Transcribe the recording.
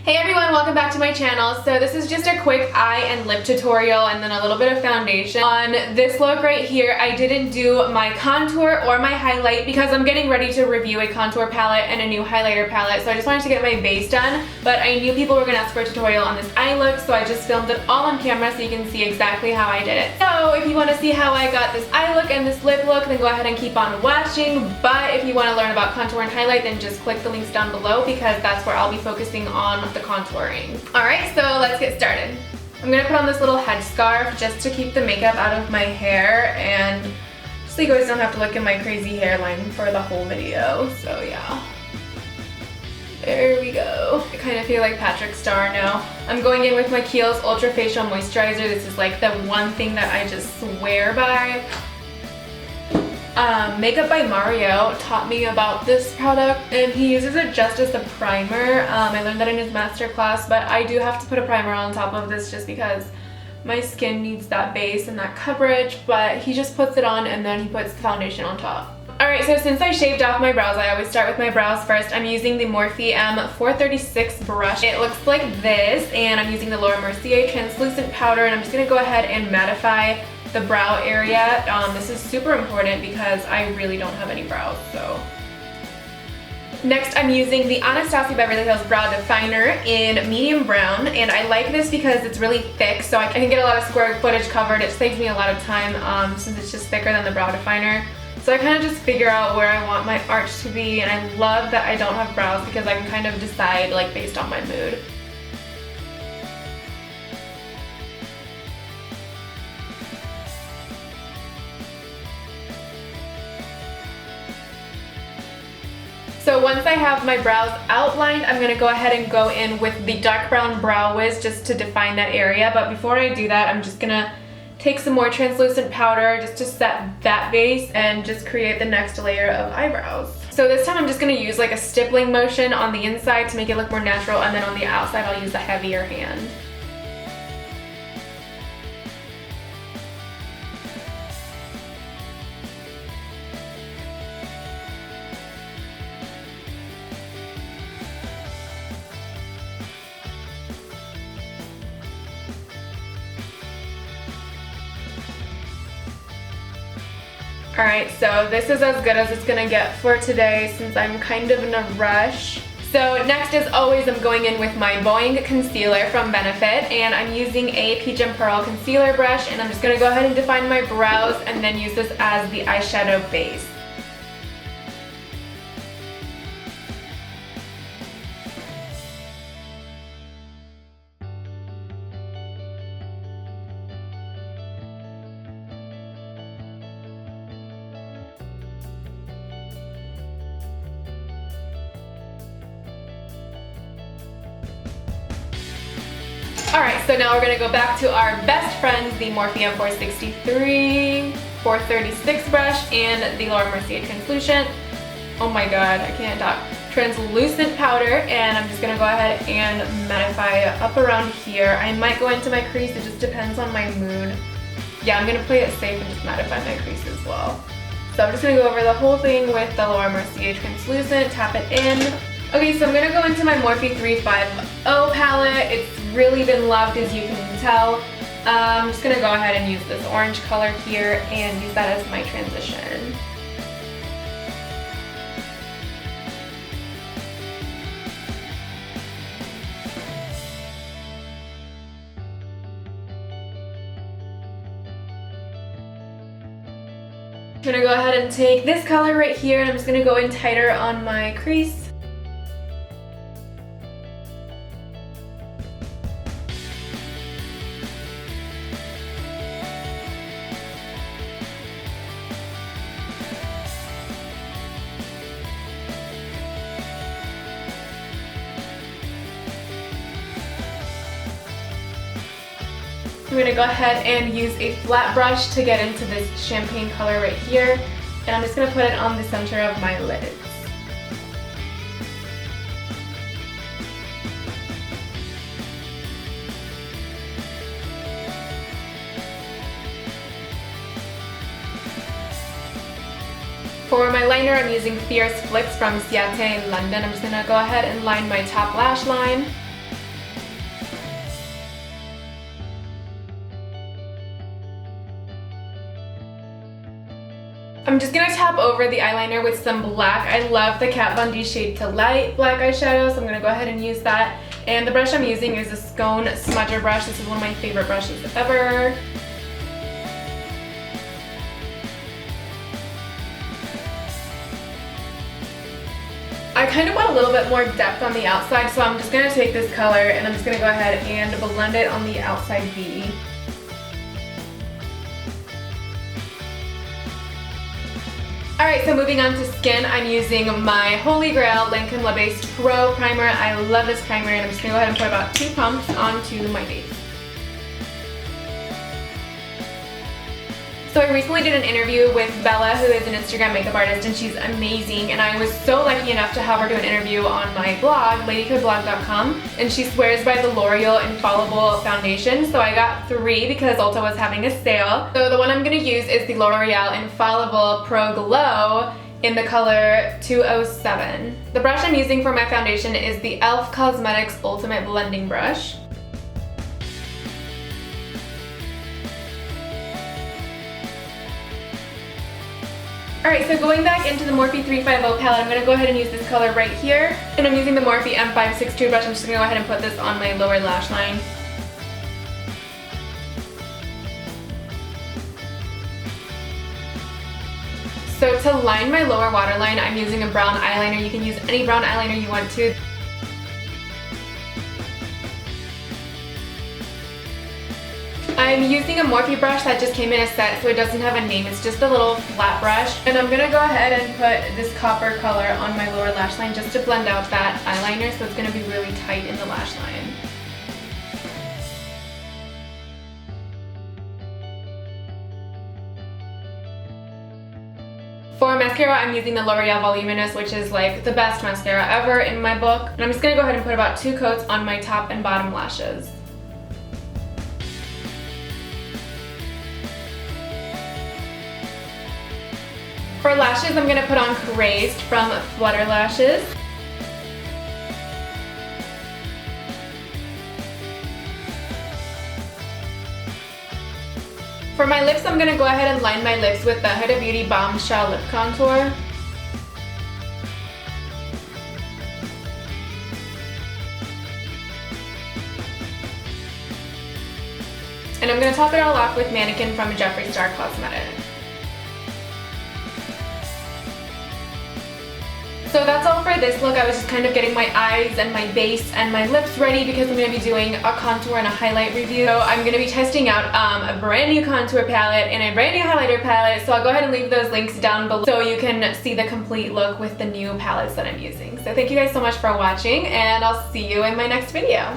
Hey everyone, welcome back to my channel. So this is just a quick eye and lip tutorial and then a little bit of foundation. On this look right here, I didn't do my contour or my highlight because I'm getting ready to review a contour palette and a new highlighter palette. So I just wanted to get my base done, but I knew people were gonna ask for a tutorial on this eye look, so I just filmed it all on camera so you can see exactly how I did it. So if you wanna see how I got this eye look and this lip look, then go ahead and keep on watching. But if you wanna learn about contour and highlight, then just click the links down below because that's where I'll be focusing on the contouring. Alright, so let's get started. I'm gonna put on this little headscarf just to keep the makeup out of my hair and so you guys don't have to look at my crazy hairline for the whole video, so yeah. There we go. I kind of feel like Patrick Star now. I'm going in with my Kiehl's Ultra Facial Moisturizer. This is like the one thing that I just swear by. Makeup by Mario taught me about this product and he uses it just as a primer. I learned that in his master class, but I do have to put a primer on top of this just because my skin needs that base and that coverage, but he just puts it on and then he puts the foundation on top. Alright, so since I shaved off my brows, I always start with my brows first. I'm using the Morphe M436 brush. It looks like this, and I'm using the Laura Mercier translucent powder, and I'm just going to go ahead and mattify the brow area. This is super important because I really don't have any brows, so. Next, I'm using the Anastasia Beverly Hills Brow Definer in medium brown, and I like this because it's really thick, so I can get a lot of square footage covered. It saves me a lot of time since it's just thicker than the brow definer. So I kind of just figure out where I want my arch to be, and I love that I don't have brows because I can kind of decide like based on my mood. So once I have my brows outlined, I'm going to go ahead and go in with the dark brown brow wiz just to define that area. But before I do that, I'm just going to take some more translucent powder just to set that base and just create the next layer of eyebrows. So this time I'm just going to use like a stippling motion on the inside to make it look more natural, and then on the outside I'll use a heavier hand. Alright, so this is as good as it's gonna get for today since I'm kind of in a rush. So next, as always, I'm going in with my Boing Concealer from Benefit, and I'm using a Peach and Pearl concealer brush, and I'm just gonna go ahead and define my brows and then use this as the eyeshadow base. Alright, so now we're going to go back to our best friends, the Morphe M463, 436 brush, and the Laura Mercier translucent. Oh my god, I can't talk. Translucent powder, and I'm just going to go ahead and mattify up around here. I might go into my crease, it just depends on my mood. Yeah, I'm going to play it safe and just mattify my crease as well. So I'm just going to go over the whole thing with the Laura Mercier translucent, tap it in. Okay, so I'm going to go into my Morphe 350 palette. It's really been loved, as you can tell. I'm just going to go ahead and use this orange color here and use that as my transition. I'm going to go ahead and take this color right here, and I'm just going to go in tighter on my crease. I'm going to go ahead and use a flat brush to get into this champagne color right here, and I'm just going to put it on the center of my lids. For my liner, I'm using Fierce Flicks from Ciate in London. I'm just going to go ahead and line my top lash line. I'm just gonna tap over the eyeliner with some black. I love the Kat Von D Shade to Light black eyeshadow, so I'm gonna go ahead and use that. And the brush I'm using is a Scone Smudger brush. This is one of my favorite brushes ever. I kind of want a little bit more depth on the outside, so I'm just going to take this color and I'm just going to go ahead and blend it on the outside V. Alright, so moving on to skin, I'm using my Holy Grail Lancome La Base Pro Primer. I love this primer, and I'm just going to go ahead and put about 2 pumps onto my base. So I recently did an interview with Bella, who is an Instagram makeup artist, and she's amazing, and I was so lucky enough to have her do an interview on my blog, ladycodeblog.com, and she swears by the L'Oreal Infallible Foundation, so I got 3 because Ulta was having a sale. So the one I'm going to use is the L'Oreal Infallible Pro Glow in the color 207. The brush I'm using for my foundation is the e.l.f. Cosmetics Ultimate Blending Brush. Alright, so going back into the Morphe 350 palette, I'm going to go ahead and use this color right here. And I'm using the Morphe M562 brush. I'm just going to go ahead and put this on my lower lash line. So to line my lower waterline, I'm using a brown eyeliner. You can use any brown eyeliner you want to. I'm using a Morphe brush that just came in a set, so it doesn't have a name. It's just a little flat brush. And I'm going to go ahead and put this copper color on my lower lash line just to blend out that eyeliner, so it's going to be really tight in the lash line. For mascara, I'm using the L'Oreal Voluminous, which is like the best mascara ever in my book. And I'm just going to go ahead and put about 2 coats on my top and bottom lashes. For lashes, I'm going to put on Crazed from Flutter Lashes. For my lips, I'm going to go ahead and line my lips with the Huda Beauty Bombshell Lip Contour. And I'm going to top it all off with Mannequin from Jeffree Star Cosmetics. So that's all for this look. I was just kind of getting my eyes and my base and my lips ready because I'm going to be doing a contour and a highlight review. So I'm going to be testing out a brand new contour palette and a brand new highlighter palette. So I'll go ahead and leave those links down below so you can see the complete look with the new palettes that I'm using. So thank you guys so much for watching, and I'll see you in my next video.